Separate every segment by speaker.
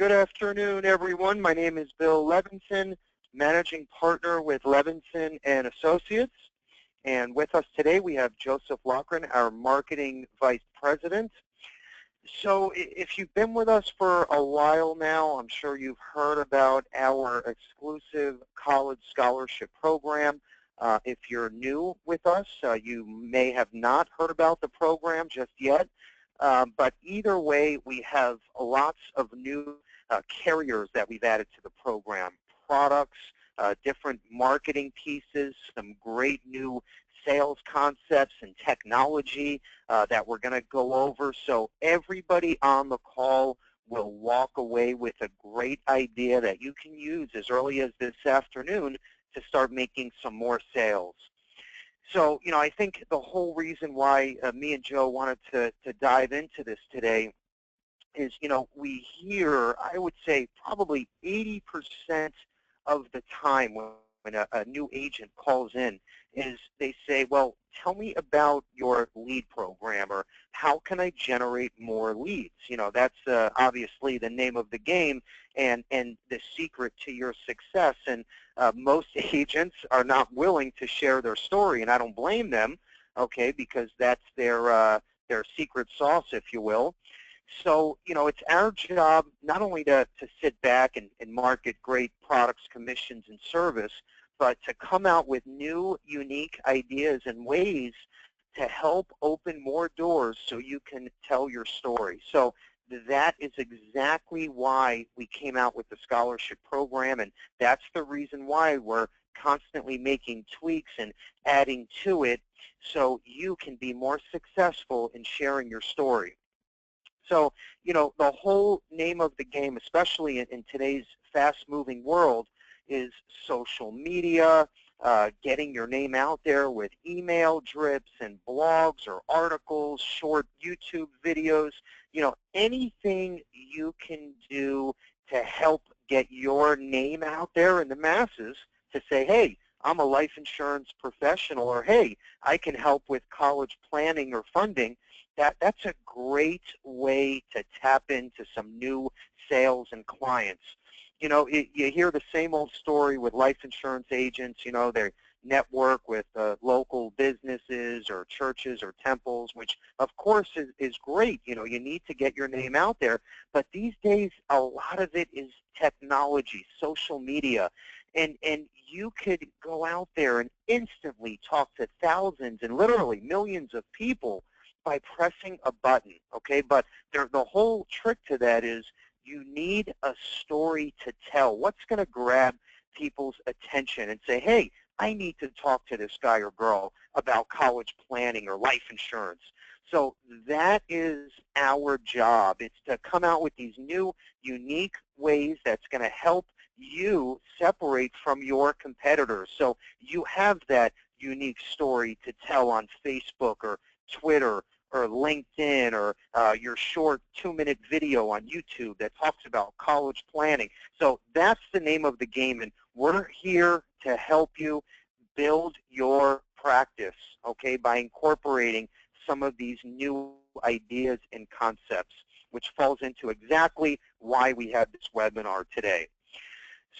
Speaker 1: Good afternoon, everyone. My name is Bill Levinson, Managing Partner with Levinson and Associates. And with us today, we have Joseph Loughran, our Marketing Vice President. So if you've been with us for a while now, I'm sure you've heard about our exclusive college scholarship program. If you're new with us, you may have not heard about the program just yet. But either way, we have lots of new carriers that we've added to the program, products, different marketing pieces, some great new sales concepts and technology that we're going to go over. So everybody on the call will walk away with a great idea that you can use as early as this afternoon to start making some more sales. So, I think the whole reason why me and Joe wanted to dive into this today is, we hear, I would say, probably 80% of the time when a new agent calls in is they say, well, tell me about your lead program, or how can I generate more leads? That's obviously the name of the game and the secret to your success. And most agents are not willing to share their story, and I don't blame them, okay, because that's their secret sauce, if you will. So, it's our job not only to sit back and market great products, commissions, and service, but to come out with new, unique ideas and ways to help open more doors so you can tell your story. So that is exactly why we came out with the scholarship program, and that's the reason why we're constantly making tweaks and adding to it so you can be more successful in sharing your story. So, the whole name of the game, especially in today's fast-moving world, is social media, getting your name out there with email drips and blogs or articles, short YouTube videos, anything you can do to help get your name out there in the masses to say, hey, I'm a life insurance professional, or hey, I can help with college planning or funding. That's a great way to tap into some new sales and clients. You hear the same old story with life insurance agents. They network with local businesses or churches or temples, which of course is great. You need to get your name out there. But these days, a lot of it is technology, social media. And you could go out there and instantly talk to thousands and literally millions of people by pressing a button, okay? But the whole trick to that is you need a story to tell. What's going to grab people's attention and say, hey, I need to talk to this guy or girl about college planning or life insurance. So that is our job. It's to come out with these new, unique ways that's going to help you separate from your competitors. So you have that unique story to tell on Facebook or Twitter or LinkedIn, or your short 2-minute video on YouTube that talks about college planning. So that's the name of the game, and we're here to help you build your practice, okay, by incorporating some of these new ideas and concepts, which falls into exactly why we have this webinar today.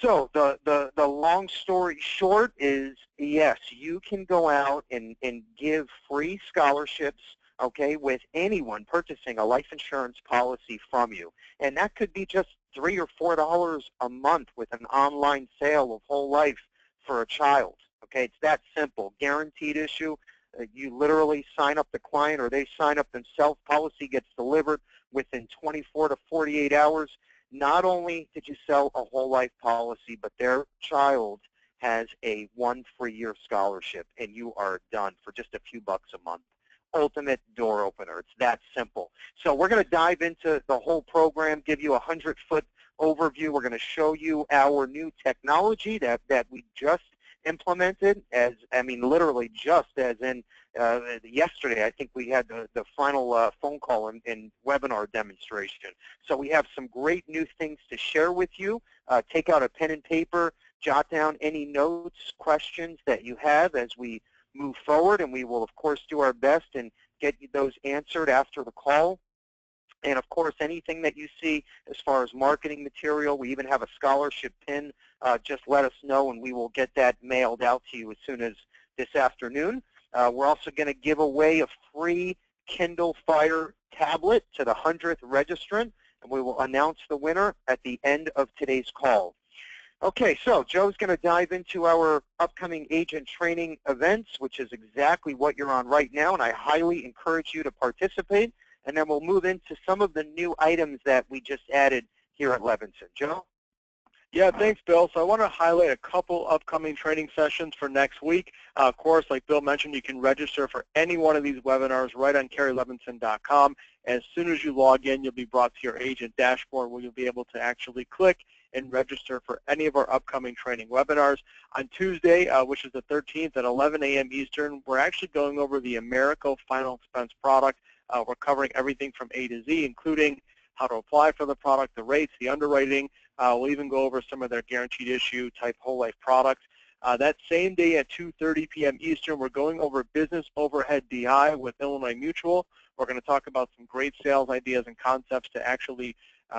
Speaker 1: So the long story short is, yes, you can go out and give free scholarships, okay, with anyone purchasing a life insurance policy from you. And that could be just $3 or $4 a month with an online sale of whole life for a child. Okay, it's that simple. Guaranteed issue. You literally sign up the client or they sign up themselves. Policy gets delivered within 24 to 48 hours. Not only did you sell a whole life policy, but their child has a 1 free year scholarship, and you are done for just a few bucks a month. Ultimate door opener. It's that simple. So we're going to dive into the whole program, give you a 100-foot overview. We're going to show you our new technology that we just implemented, literally just as in yesterday. I think we had the final phone call and webinar demonstration. So we have some great new things to share with you. Take out a pen and paper, jot down any notes, questions that you have as we move forward, and we will, of course, do our best and get those answered after the call. And of course, anything that you see as far as marketing material, we even have a scholarship pin. Just let us know, and we will get that mailed out to you as soon as this afternoon. We're also going to give away a free Kindle Fire tablet to the 100th registrant, and we will announce the winner at the end of today's call. Okay, so Joe's going to dive into our upcoming agent training events, which is exactly what you're on right now, and I highly encourage you to participate. And then we'll move into some of the new items that we just added here at Levinson. Joe?
Speaker 2: Yeah, thanks, Bill. So I want to highlight a couple upcoming training sessions for next week. Of course, like Bill mentioned, you can register for any one of these webinars right on KerryLevinson.com. As soon as you log in, you'll be brought to your agent dashboard where you'll be able to actually click and register for any of our upcoming training webinars. On Tuesday, which is the 13th at 11 a.m. Eastern, we're actually going over the AMERICO Final Expense product. We're covering everything from A to Z, including how to apply for the product, the rates, the underwriting. We'll even go over some of their guaranteed issue type whole life products. That same day at 2:30 p.m. Eastern, we're going over business overhead DI with Illinois Mutual. We're going to talk about some great sales ideas and concepts to actually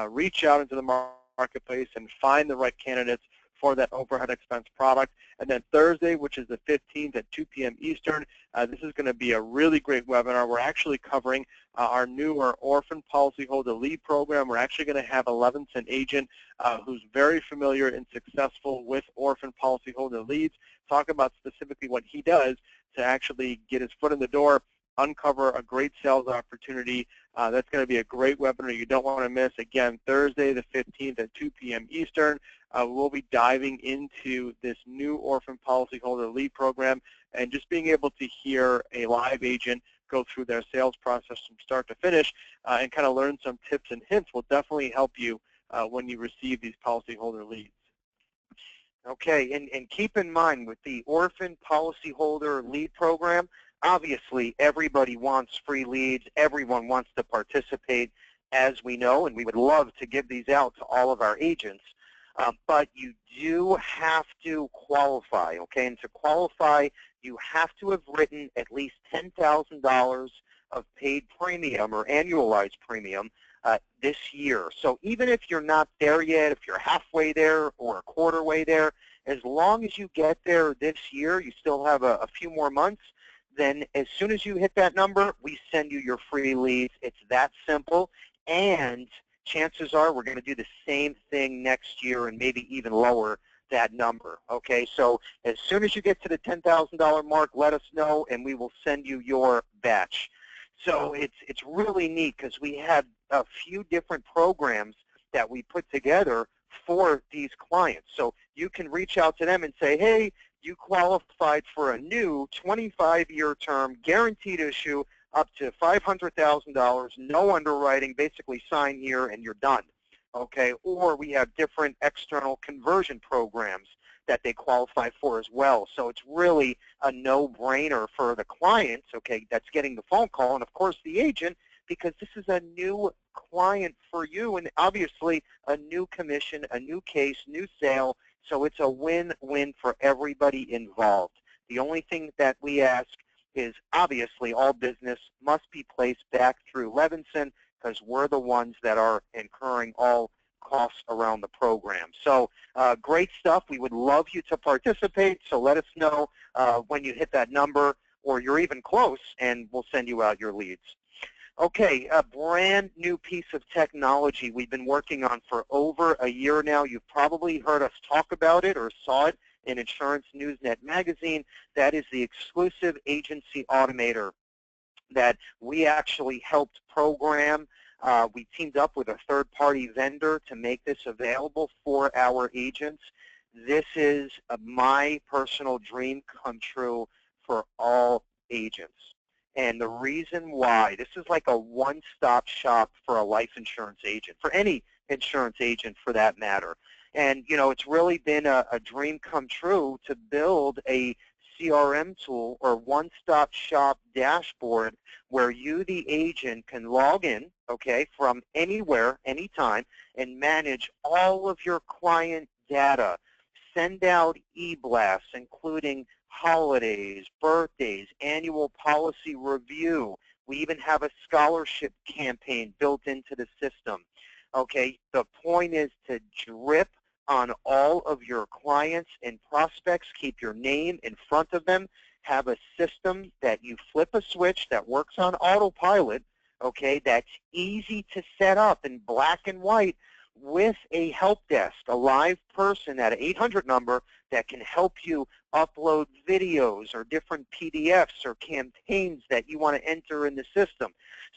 Speaker 2: reach out into the marketplace and find the right candidates for that overhead expense product. And then Thursday, which is the 15th at 2 p.m. Eastern, this is going to be a really great webinar. We're actually covering our newer orphan policyholder lead program. We're actually going to have a Levinson agent who's very familiar and successful with orphan policyholder leads talk about specifically what he does to actually get his foot in the door, uncover a great sales opportunity. That's going to be a great webinar you don't want to miss. Again, Thursday the 15th at 2 p.m. Eastern. We'll be diving into this new orphan policyholder lead program and just being able to hear a live agent go through their sales process from start to finish and kind of learn some tips and hints will definitely help you when you receive these policyholder leads.
Speaker 1: Okay, and keep in mind with the orphan policyholder lead program, obviously everybody wants free leads. Everyone wants to participate, as we know, and we would love to give these out to all of our agents. But you do have to qualify, okay? And to qualify, you have to have written at least $10,000 of paid premium or annualized premium this year. So even if you're not there yet, if you're halfway there or a quarter way there, as long as you get there this year, you still have a few more months, then as soon as you hit that number, we send you your free leads. It's that simple. And chances are we're going to do the same thing next year and maybe even lower that number. Okay, so as soon as you get to the $10,000 mark, let us know and we will send you your batch. So it's really neat because we have a few different programs that we put together for these clients. So you can reach out to them and say, hey, you qualified for a new 25-year term guaranteed issue up to $500,000, no underwriting, basically sign here and you're done, okay? Or we have different external conversion programs that they qualify for as well. So it's really a no-brainer for the client, okay, that's getting the phone call, and of course the agent, because this is a new client for you and obviously a new commission, a new case, new sale, so it's a win-win for everybody involved. The only thing that we ask is obviously all business must be placed back through Levinson because we're the ones that are incurring all costs around the program. So great stuff. We would love you to participate, so let us know when you hit that number or you're even close and we'll send you out your leads. Okay, a brand new piece of technology we've been working on for over a year now. You've probably heard us talk about it or saw it in Insurance Newsnet magazine. That is the exclusive agency automator that we actually helped program. We teamed up with a third-party vendor to make this available for our agents. This is my personal dream come true for all agents. And the reason why, this is like a one-stop shop for a life insurance agent, for any insurance agent for that matter. And, you know, it's really been a dream come true to build a CRM tool or one-stop shop dashboard where you, the agent, can log in, okay, from anywhere, anytime, and manage all of your client data. Send out e-blasts, including holidays, birthdays, annual policy review, We even have a scholarship campaign built into the system. Okay, the point is to drip on all of your clients and prospects. Keep your name in front of them. Have a system that you flip a switch that works on autopilot, okay, that's easy to set up in black and white with a help desk, a live person at an 800 number that can help you upload videos or different PDFs or campaigns that you want to enter in the system.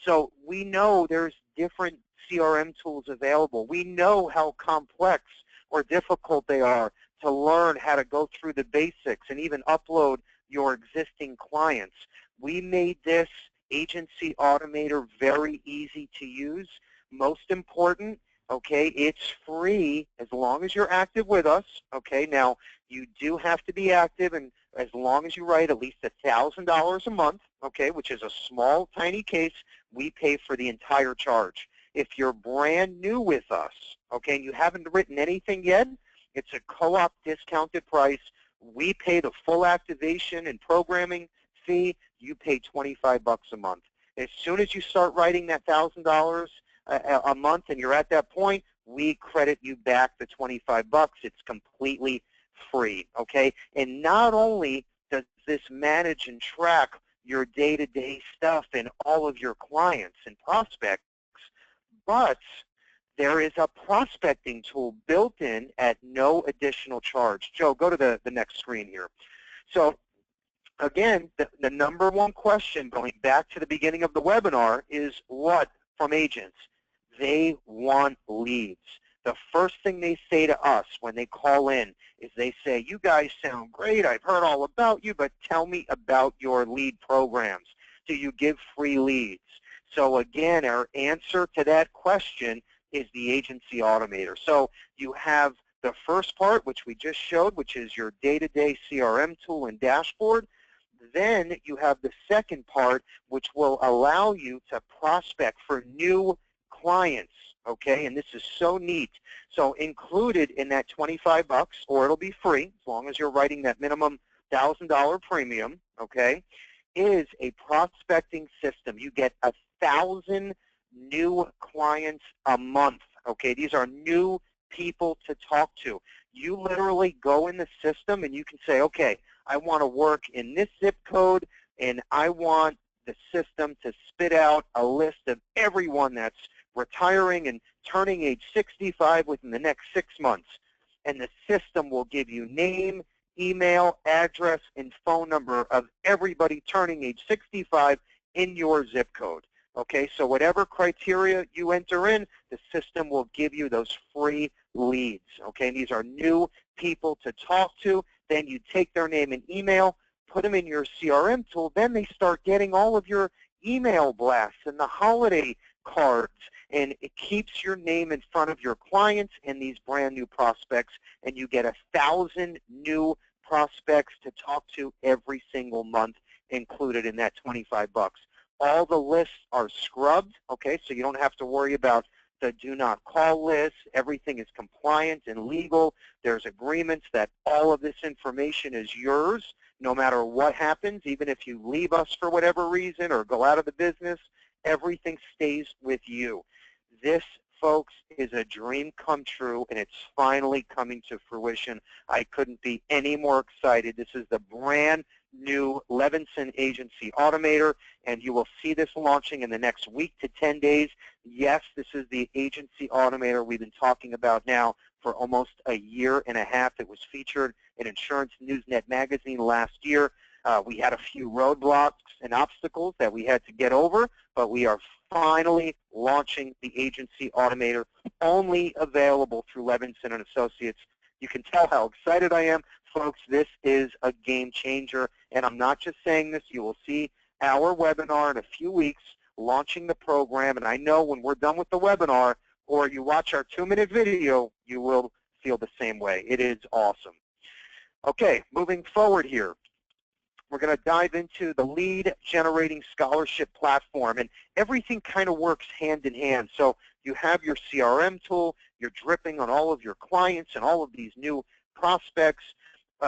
Speaker 1: So we know there's different CRM tools available. We know how complex or difficult they are to learn how to go through the basics and even upload your existing clients. We made this Agency Automator very easy to use. Most important, okay, it's free as long as you're active with us. Okay, now you do have to be active, and as long as you write at least $1,000 a month, okay, which is a small, tiny case, we pay for the entire charge. If you're brand new with us, okay, and you haven't written anything yet, it's a co-op discounted price. We pay the full activation and programming fee. You pay $25 a month. As soon as you start writing that $1,000 a month and you're at that point, we credit you back the $25. It's completely free, okay? And not only does this manage and track your day-to-day stuff and all of your clients and prospects, but there is a prospecting tool built in at no additional charge. Joe, go to the next screen here. So again, the number one question going back to the beginning of the webinar is what from agents? They want leads. The first thing they say to us when they call in is they say, you guys sound great, I've heard all about you, but tell me about your lead programs. Do you give free leads? So again, our answer to that question is the Agency Automator. So you have the first part, which we just showed, which is your day-to-day CRM tool and dashboard. Then you have the second part, which will allow you to prospect for new clients, okay? And this is so neat. So included in that $25, or it'll be free, as long as you're writing that minimum $1,000 premium, okay, is a prospecting system. You get 1,000 new clients a month, okay? These are new people to talk to. You literally go in the system and you can say, okay, I want to work in this zip code, and I want the system to spit out a list of everyone that's retiring and turning age 65 within the next 6 months. And the system will give you name, email, address, and phone number of everybody turning age 65 in your zip code. Okay, so whatever criteria you enter in, the system will give you those free leads. Okay, and these are new people to talk to. Then you take their name and email, put them in your CRM tool. Then they start getting all of your email blasts and the holiday cards. And it keeps your name in front of your clients and these brand new prospects. And you get 1,000 new prospects to talk to every single month included in that $25. All the lists are scrubbed, okay, so you don't have to worry about the do not call list. Everything is compliant and legal. There's agreements that all of this information is yours no matter what happens. Even if you leave us for whatever reason or go out of the business, everything stays with you. This, folks, is a dream come true, and it's finally coming to fruition. I couldn't be any more excited. This is the brand new Levinson Agency Automator, and you will see this launching in the next week to 10 days. Yes, this is the Agency Automator we've been talking about now for almost a year and a half. It was featured in Insurance Newsnet magazine last year. We had a few roadblocks and obstacles that we had to get over, but we are finally launching the Agency Automator, only available through Levinson and Associates. You can tell how excited I am. Folks, this is a game changer, and I'm not just saying this. You will see our webinar in a few weeks launching the program, and I know when we're done with the webinar or you watch our 2-minute video, you will feel the same way. It is awesome. Okay, moving forward here. We're going to dive into the lead generating scholarship platform, and everything kind of works hand in hand. So you have your CRM tool, you're dripping on all of your clients and all of these new prospects.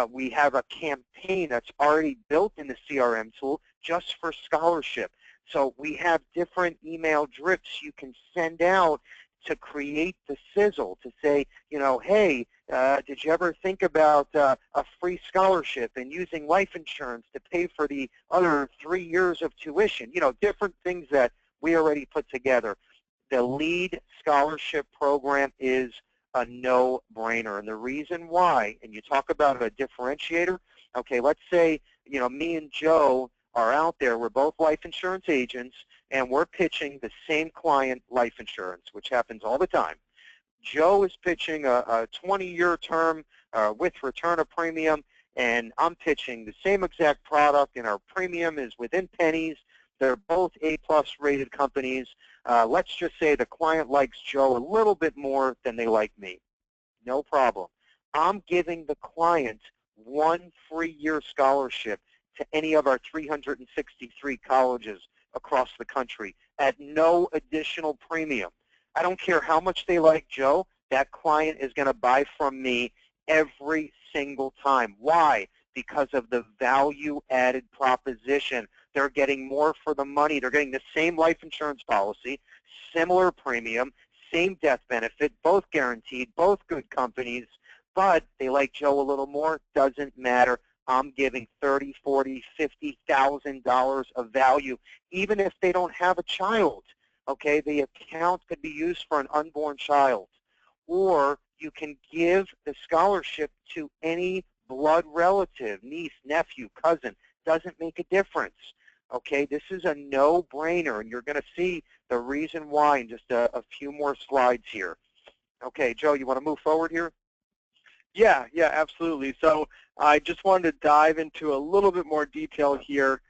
Speaker 1: We have a campaign that's already built in the CRM tool just for scholarship. So we have different email drips you can send out to create the sizzle, to say, hey, did you ever think about a free scholarship and using life insurance to pay for the other 3 years of tuition? Different things that we already put together. The LEAD scholarship program is a no-brainer. And the reason why, and you talk about a differentiator, okay, let's say, me and Joe are out there. We're both life insurance agents, and we're pitching the same client life insurance, which happens all the time. Joe is pitching a 20-year term with return of premium, and I'm pitching the same exact product, and our premium is within pennies. They're both A-plus rated companies. Let's just say the client likes Joe a little bit more than they like me. No problem. I'm giving the client 1 free year scholarship to any of our 363 colleges across the country at no additional premium. I don't care how much they like Joe, that client is going to buy from me every single time. Why? Because of the value-added proposition. They're getting more for the money. They're getting the same life insurance policy, similar premium, same death benefit, both guaranteed, both good companies, but they like Joe a little more. Doesn't matter. I'm giving $30,000, $40,000, $50,000 of value, even if they don't have a child. Okay, the account could be used for an unborn child. Or you can give the scholarship to any blood relative, niece, nephew, cousin. Doesn't make a difference. Okay, this is a no-brainer, and you're going to see the reason why in just a few more slides here. Okay, Joe, you want to move forward here?
Speaker 2: Yeah, absolutely. So I just wanted to dive into a little bit more detail here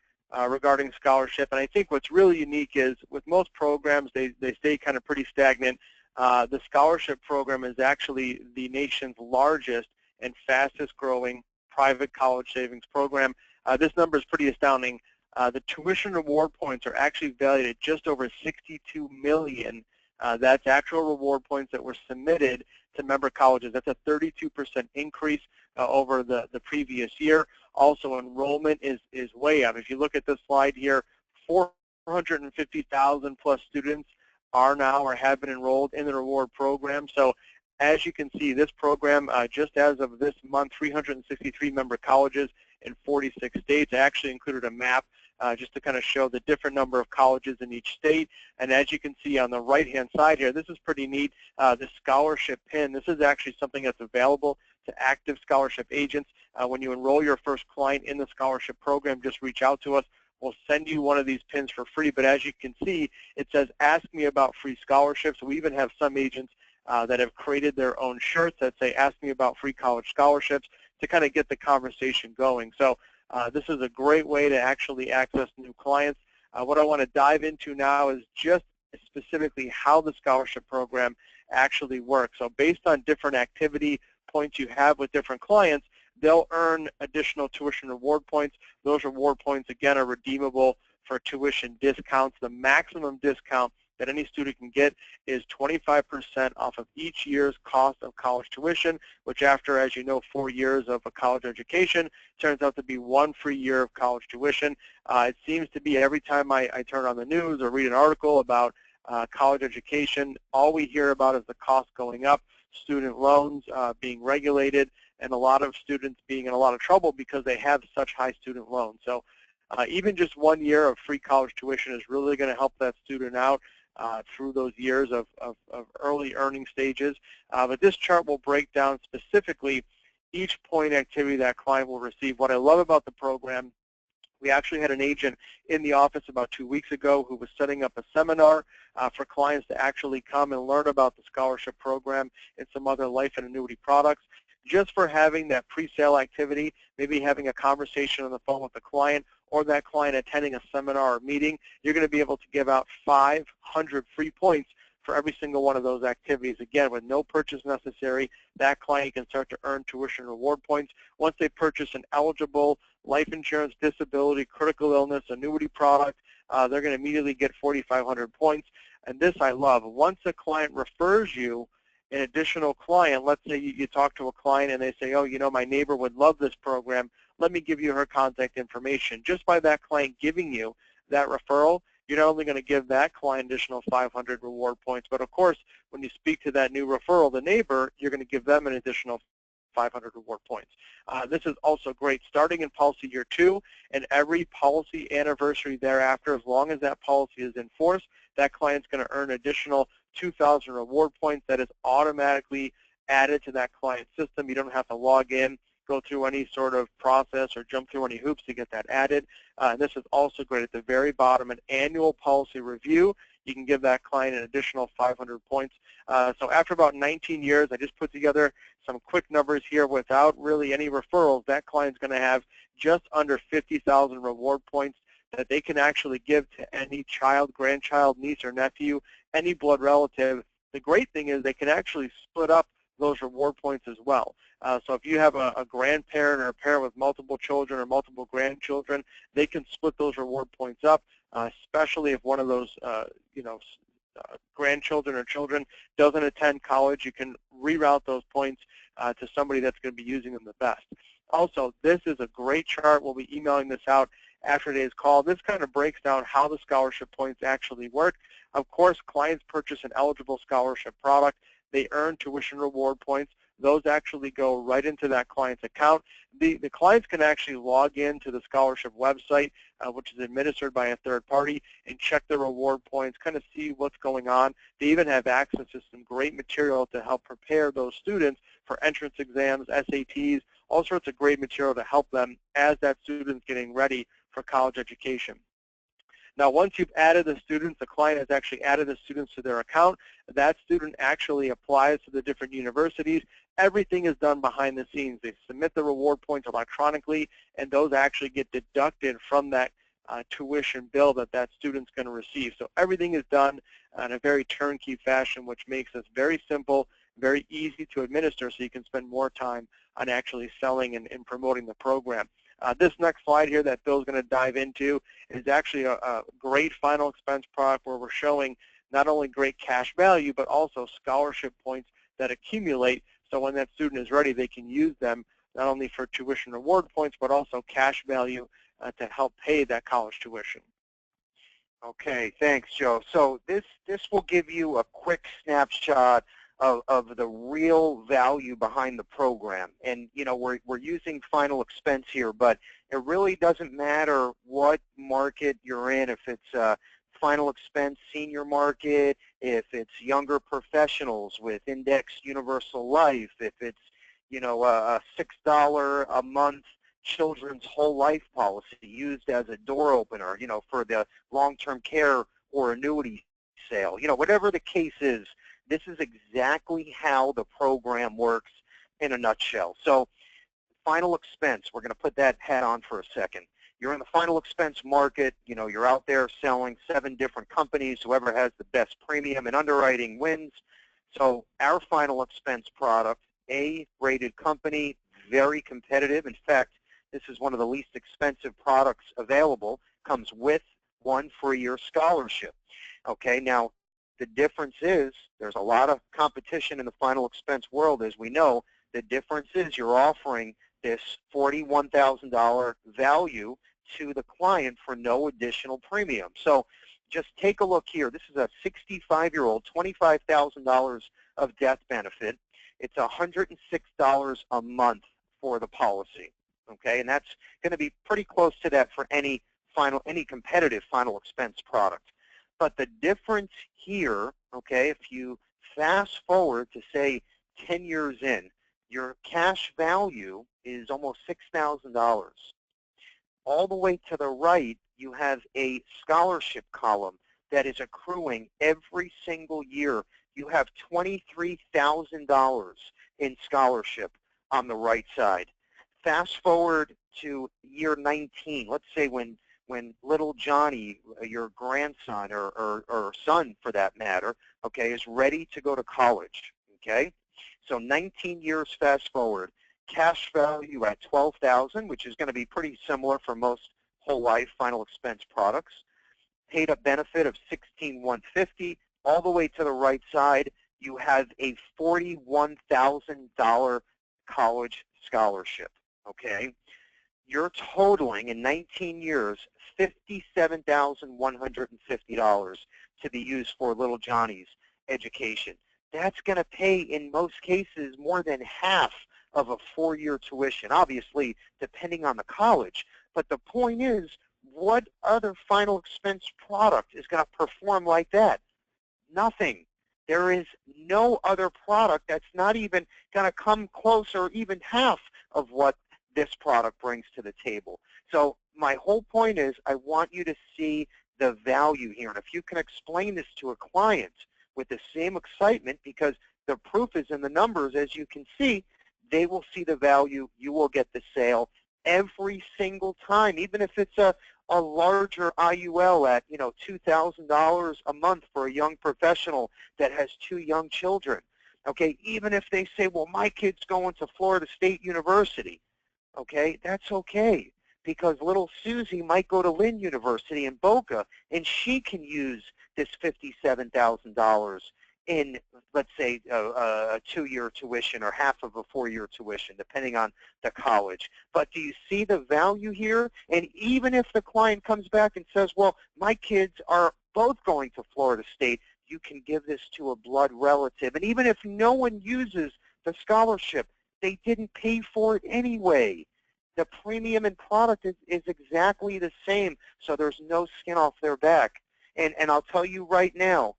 Speaker 2: regarding scholarship. And I think what's really unique is with most programs, they stay kind of pretty stagnant. The scholarship program is actually the nation's largest and fastest growing private college savings program. This number is pretty astounding. The tuition reward points are actually valued at just over 62 million. That's actual reward points that were submitted to member colleges. That's a 32% increase over the previous year. Also, enrollment is way up. If you look at this slide here, 450,000 plus students are now or have been enrolled in the reward program. So as you can see, this program, just as of this month, 363 member colleges in 46 states. I actually included a map just to kind of show the different number of colleges in each state. And as you can see on the right-hand side here, this is pretty neat, the scholarship pin. This is actually something that's available to active scholarship agents. When you enroll your first client in the scholarship program, just reach out to us. We'll send you one of these pins for free. But as you can see, it says, ask me about free scholarships. We even have some agents that have created their own shirts that say, ask me about free college scholarships, to kind of get the conversation going. So this is a great way to actually access new clients. What I want to dive into now is just specifically how the scholarship program actually works. So based on different activity points you have with different clients, they'll earn additional tuition reward points. Those reward points, again, are redeemable for tuition discounts. The maximum discount that any student can get is 25% off of each year's cost of college tuition, which after, as you know, 4 years of a college education, turns out to be 1 free year of college tuition. It seems to be every time I turn on the news or read an article about college education, all we hear about is the cost going up, student loans being regulated, and a lot of students being in a lot of trouble because they have such high student loans. So even just 1 year of free college tuition is really going to help that student out through those years of early earning stages. But this chart will break down specifically each point activity that client will receive. What I love about the program, we actually had an agent in the office about 2 weeks ago who was setting up a seminar for clients to actually come and learn about the scholarship program and some other life and annuity products. Just for having that pre-sale activity, maybe having a conversation on the phone with the client, or that client attending a seminar or meeting, you're going to be able to give out 500 free points for every single one of those activities. Again, with no purchase necessary, that client can start to earn tuition reward points. Once they purchase an eligible life insurance, disability, critical illness, annuity product, they're going to immediately get 4,500 points. And this I love. Once a client refers you an additional client, let's say you talk to a client and they say, oh, you know, my neighbor would love this program, let me give you her contact information. Just by that client giving you that referral, you're not only going to give that client additional 500 reward points, but of course, when you speak to that new referral, the neighbor, you're going to give them an additional 500 reward points. This is also great starting in policy year 2, and every policy anniversary thereafter, as long as that policy is in force, that client's going to earn additional 2,000 reward points that is automatically added to that client system. You don't have to log in, go through any sort of process, or jump through any hoops to get that added. And this is also great at the very bottom, an annual policy review. You can give that client an additional 500 points. So after about 19 years, I just put together some quick numbers here without really any referrals. That client's going to have just under 50,000 reward points that they can actually give to any child, grandchild, niece, or nephew, any blood relative. The great thing is they can actually split up those reward points as well. So if you have a grandparent or a parent with multiple children or multiple grandchildren, they can split those reward points up, especially if one of those grandchildren or children doesn't attend college. You can reroute those points to somebody that's going to be using them the best. Also, this is a great chart. We'll be emailing this out after today's call. This kind of breaks down how the scholarship points actually work. Of course, clients purchase an eligible scholarship product. They earn tuition reward points. Those actually go right into that client's account. The clients can actually log into the scholarship website, which is administered by a third party, and check their reward points, kind of see what's going on. They even have access to some great material to help prepare those students for entrance exams, SATs, all sorts of great material to help them as that student's getting ready for college education. Now, once you've added the students, the client has actually added the students to their account. That student actually applies to the different universities. Everything is done behind the scenes. They submit the reward points electronically, and those actually get deducted from that tuition bill that that student's going to receive. So everything is done in a very turnkey fashion, which makes this very simple, very easy to administer, so you can spend more time on actually selling and promoting the program. This next slide here that Bill's going to dive into is actually a great final expense product where we're showing not only great cash value, but also scholarship points that accumulate. So when that student is ready, they can use them not only for tuition reward points, but also cash value to help pay that college tuition.
Speaker 1: Okay, thanks, Joe. So this will give you a quick snapshot of the real value behind the program. And we're using final expense here, but it really doesn't matter what market you're in, if it's final expense senior market, if it's younger professionals with indexed universal life, if it's a $6 a month children's whole life policy used as a door opener, for the long-term care or annuity sale, whatever the case is. This is exactly how the program works in a nutshell. So final expense, we're going to put that hat on for a second. You're in the final expense market. You're out there selling 7 different companies. Whoever has the best premium and underwriting wins. So our final expense product, A-rated company, very competitive. In fact, this is one of the least expensive products available, comes with 1 free-year scholarship. Okay, now, the difference is there's a lot of competition in the final expense world, as we know. The difference is you're offering this $41,000 value to the client for no additional premium. So just take a look here. This is a 65-year-old, $25,000 of death benefit. It's $106 a month for the policy. Okay, and that's going to be pretty close to that for any competitive final expense product. But the difference here, okay, if you fast forward to, say, 10 years in, your cash value is almost $6,000. All the way to the right, you have a scholarship column that is accruing every single year. You have $23,000 in scholarship on the right side. Fast forward to year 19, let's say when little Johnny, your grandson or son for that matter, okay, is ready to go to college, okay? So 19 years fast forward, cash value at $12,000, which is going to be pretty similar for most whole life final expense products. Paid up benefit of $16,150. All the way to the right side, you have a $41,000 college scholarship, okay? you're totaling in 19 years $57,150 to be used for little Johnny's education. That's going to pay, in most cases, more than half of a 4-year tuition, obviously, depending on the college. But the point is, what other final expense product is going to perform like that? Nothing. There is no other product that's not even going to come close or even half of what this product brings to the table. So my whole point is I want you to see the value here. And if you can explain this to a client with the same excitement, because the proof is in the numbers, as you can see, they will see the value. You will get the sale every single time, even if it's a larger IUL at, $2,000 a month for a young professional that has 2 young children. Okay, even if they say, well, my kid's going to Florida State University, okay, that's okay, because little Susie might go to Lynn University in Boca, and she can use this $57,000 in, let's say, a 2-year tuition or half of a 4-year tuition, depending on the college. But do you see the value here? And even if the client comes back and says, well, my kids are both going to Florida State, you can give this to a blood relative. And even if no one uses the scholarship, they didn't pay for it anyway. The premium and product is exactly the same, so there's no skin off their back. And I'll tell you right now,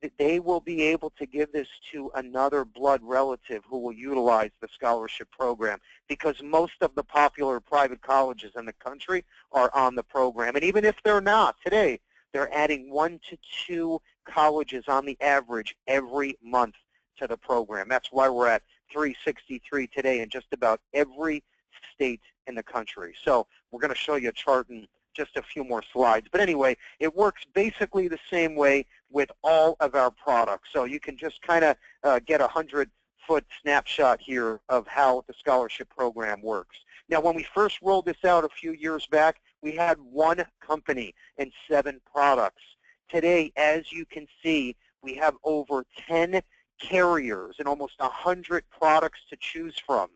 Speaker 1: that they will be able to give this to another blood relative who will utilize the scholarship program, because most of the popular private colleges in the country are on the program. And even if they're not today, they're adding 1 to 2 colleges on the average every month to the program. That's why we're at 363 today in just about every state in the country. So we're going to show you a chart in just a few more slides. But anyway, it works basically the same way with all of our products. So you can just kind of get a 100-foot snapshot here of how the scholarship program works. Now, when we first rolled this out a few years back, we had 1 company and 7 products. Today, as you can see, we have over 10 carriers and almost 100 products to choose from.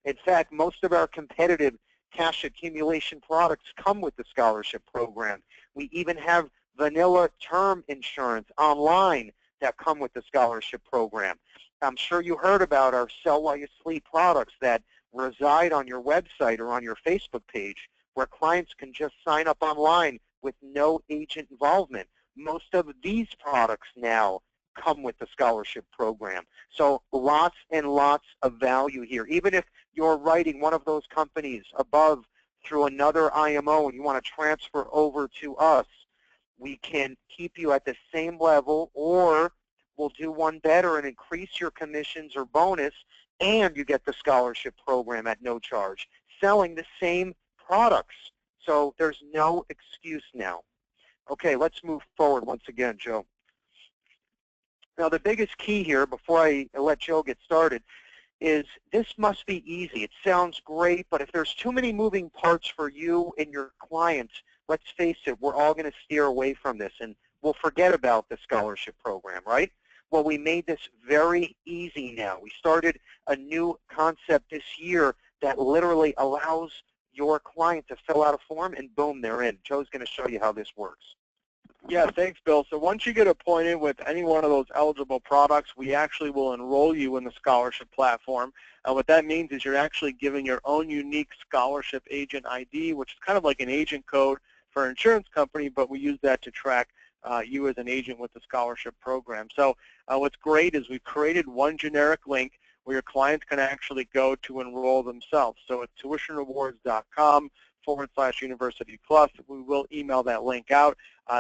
Speaker 1: In fact, most of our competitive cash accumulation products come with the scholarship program. We even have vanilla term insurance online that come with the scholarship program. I'm sure you heard about our Sell While You Sleep products that reside on your website or on your Facebook page, where clients can just sign up online with no agent involvement. Most of these products now come with the scholarship program. So lots and lots of value here. Even if you're writing one of those companies above through another IMO and you want to transfer over to us, we can keep you at the same level, or we'll do one better and increase your commissions or bonus, and you get the scholarship program at no charge, selling the same products. So there's no excuse now. Okay, let's move forward once again, Joe. Now, the biggest key here, before I let Joe get started, is this must be easy. It sounds great, but if there's too many moving parts for you and your clients, let's face it, we're all going to steer away from this, and we'll forget about the scholarship program, right? Well, we made this very easy now. We started a new concept this year that literally allows your client to fill out a form, and boom, they're in. Joe's going to show you how this works.
Speaker 2: Yeah, thanks, Bill. So once you get appointed with any one of those eligible products, we actually will enroll you in the scholarship platform. What that means is you're actually giving your own unique scholarship agent ID, which is kind of like an agent code for an insurance company, but we use that to track you as an agent with the scholarship program. So what's great is we've created one generic link where your clients can actually go to enroll themselves. So it's tuitionrewards.com/University Plus. We will email that link out.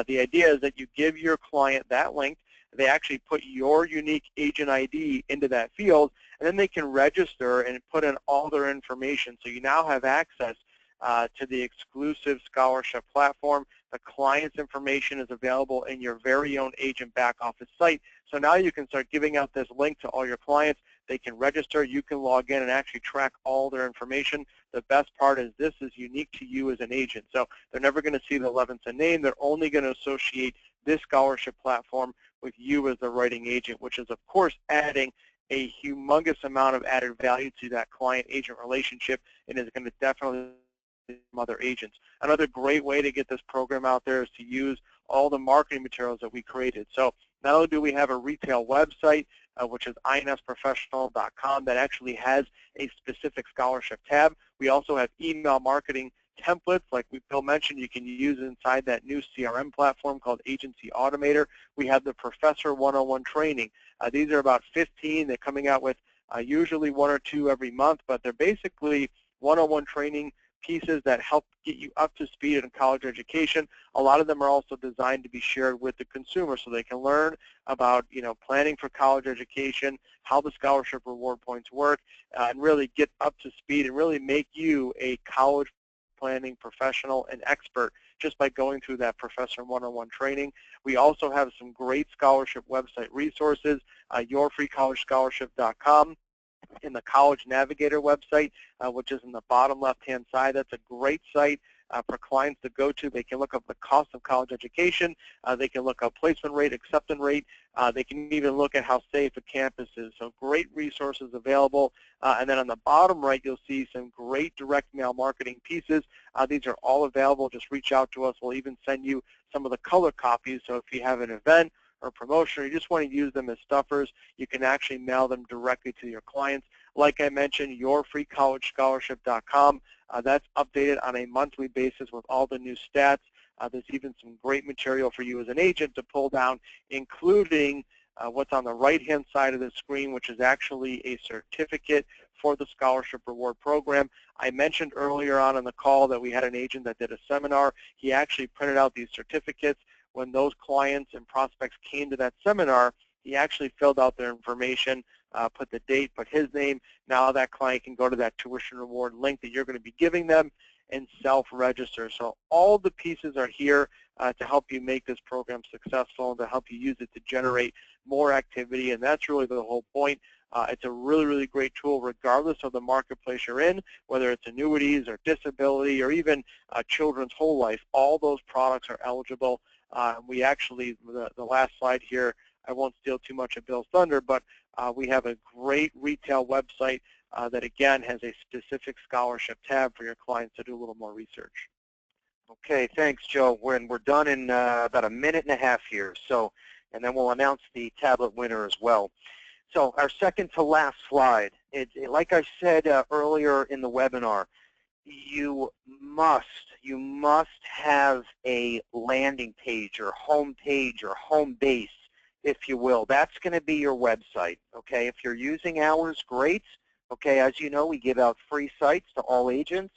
Speaker 2: The idea is that you give your client that link. They actually put your unique agent ID into that field, and then they can register and put in all their information. So you now have access to the exclusive scholarship platform. The client's information is available in your very own agent back office site. So now you can start giving out this link to all your clients. They can register. You can log in and actually track all their information. The best part is this is unique to you as an agent. So they're never going to see the Levinson name. They're only going to associate this scholarship platform with you as the writing agent, which is, of course, adding a humongous amount of added value to that client-agent relationship, and is going to definitely from other agents. Another great way to get this program out there is to use all the marketing materials that we created. So not only do we have a retail website, which is insprofessional.com, that actually has a specific scholarship tab. We also have email marketing templates, like Bill mentioned, you can use inside that new CRM platform called Agency Automator. We have the Professor 101 training. These are about 15. They're coming out with usually 1 or 2 every month, but they're basically 101 training pieces that help get you up to speed in college education. A lot of them are also designed to be shared with the consumer so they can learn about, planning for college education, how the scholarship reward points work, and really get up to speed and really make you a college planning professional and expert just by going through that Professor 101 training. We also have some great scholarship website resources, yourfreecollegescholarship.com, in the College Navigator website, which is in the bottom left-hand side. That's a great site for clients to go to. They can look up the cost of college education. They can look up placement rate, acceptance rate. They can even look at how safe a campus is. So great resources available. And then on the bottom right, you'll see some great direct mail marketing pieces. These are all available. Just reach out to us. We'll even send you some of the color copies. So if you have an event or promotion, or you just want to use them as stuffers, you can actually mail them directly to your clients. Like I mentioned, yourfreecollegescholarship.com. That's updated on a monthly basis with all the new stats. There's even some great material for you as an agent to pull down, including what's on the right-hand side of the screen, which is actually a certificate for the Scholarship Reward Program. I mentioned earlier on in the call that we had an agent that did a seminar. He actually printed out these certificates. When those clients and prospects came to that seminar, he actually filled out their information, put the date, put his name. Now that client can go to that tuition reward link that you're going to be giving them and self-register. So all the pieces are here to help you make this program successful and to help you use it to generate more activity, and that's really the whole point. It's a really, really great tool regardless of the marketplace you're in, whether it's annuities or disability or even children's whole life. All those products are eligible. We actually, the last slide here, I won't steal too much of Bill's thunder, but we have a great retail website that, again, has a specific scholarship tab for your clients to do a little more research.
Speaker 1: Okay, thanks, Joe. We're done in about a minute and a half here, and then we'll announce the tablet winner as well. So our second to last slide, like I said earlier in the webinar, you must have a landing page or home page or home base, if you will. That's going to be your website, okay? If you're using ours, great. Okay, as you know, we give out free sites to all agents.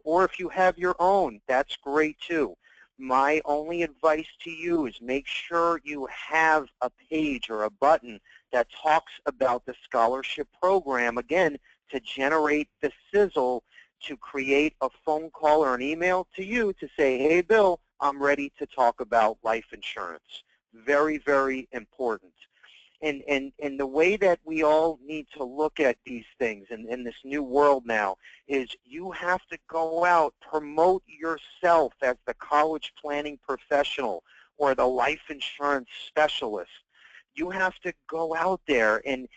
Speaker 1: Or if you have your own, that's great too. My only advice to you is make sure you have a page or a button that talks about the scholarship program, again, to generate the sizzle to create a phone call or an email to you to say, hey, Bill, I'm ready to talk about life insurance. Very, very important. And the way that we all need to look at these things in this new world now is you have to go out, promote yourself as the college planning professional or the life insurance specialist. You have to go out there and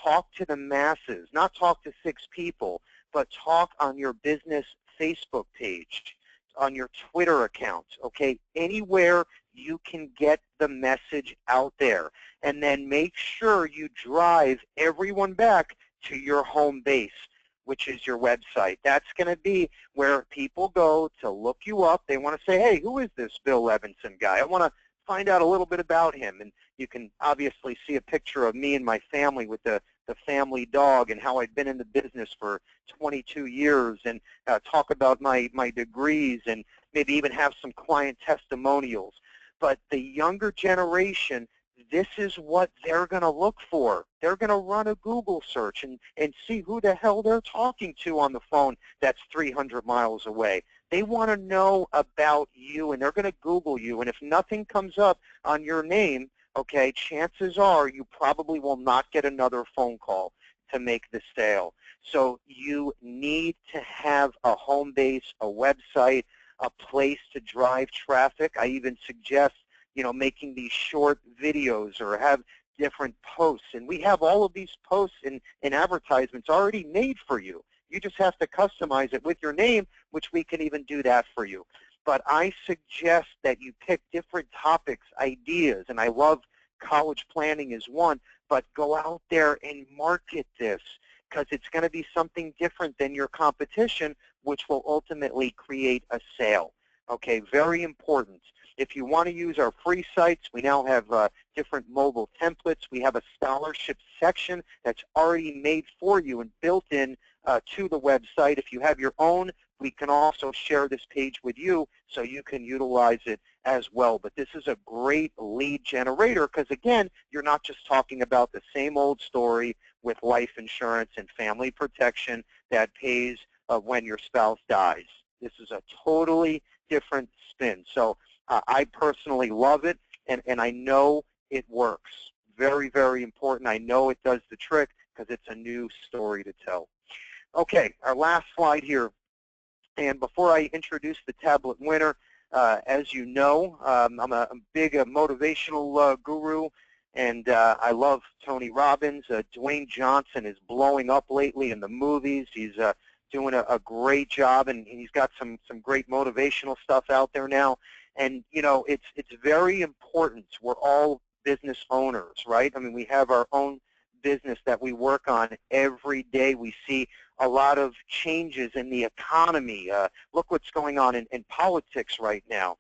Speaker 1: talk to the masses, not talk to 6 people, but talk on your business Facebook page, on your Twitter account, okay? Anywhere you can get the message out there. And then make sure you drive everyone back to your home base, which is your website. That's going to be where people go to look you up. They want to say, hey, who is this Bill Levinson guy? I want to find out a little bit about him. And you can obviously see a picture of me and my family with the family dog and how I've been in the business for 22 years and talk about my degrees and maybe even have some client testimonials. But the younger generation, this is what they're going to look for. They're going to run a Google search and see who the hell they're talking to on the phone that's 300 miles away. They want to know about you, and they're going to Google you. And if nothing comes up on your name, okay, chances are you probably will not get another phone call to make the sale. So you need to have a home base, a website, a place to drive traffic. I even suggest, making these short videos or have different posts. And we have all of these posts and advertisements already made for you. You just have to customize it with your name, which we can even do that for you. But I suggest that you pick different topics, ideas, and I love college planning is one, but go out there and market this, because it's going to be something different than your competition, which will ultimately create a sale. Okay, very important. If you want to use our free sites, we now have different mobile templates. We have a scholarship section that's already made for you and built in to the website. If you have your own, we can also share this page with you so you can utilize it as well. But this is a great lead generator because, again, you're not just talking about the same old story with life insurance and family protection that pays when your spouse dies. This is a totally different spin. So I personally love it, and I know it works. Very, very important. I know it does the trick because it's a new story to tell. Okay, our last slide here. And before I introduce the tablet winner, as you know, I'm a big motivational guru, and I love Tony Robbins. Dwayne Johnson is blowing up lately in the movies. He's doing a great job, and he's got some great motivational stuff out there now. And, you know, it's very important. We're all business owners, right? I mean, we have our own business that we work on every day. We see a lot of changes in the economy. Look what's going on in politics right now.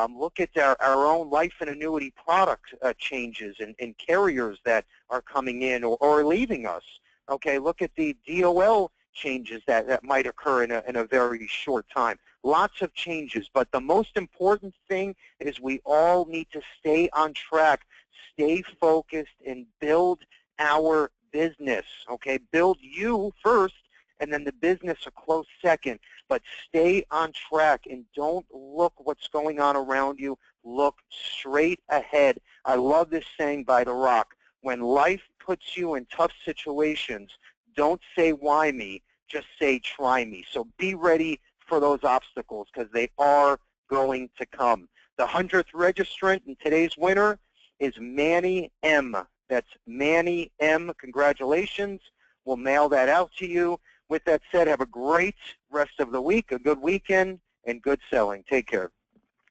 Speaker 1: Look at our own life and annuity product changes and carriers that are coming in or leaving us. Okay, look at the DOL changes that might occur in a very short time. Lots of changes, but the most important thing is we all need to stay on track, stay focused, and build our business, okay? Build you first, and then the business a close second, but stay on track and don't look what's going on around you. Look straight ahead. I love this saying by The Rock. When life puts you in tough situations, don't say why me, just say try me. So be ready for those obstacles because they are going to come. The 100th registrant and today's winner is Manny M. That's Manny M. Congratulations. We'll mail that out to you. With that said, have a great rest of the week, a good weekend, and good selling. Take care.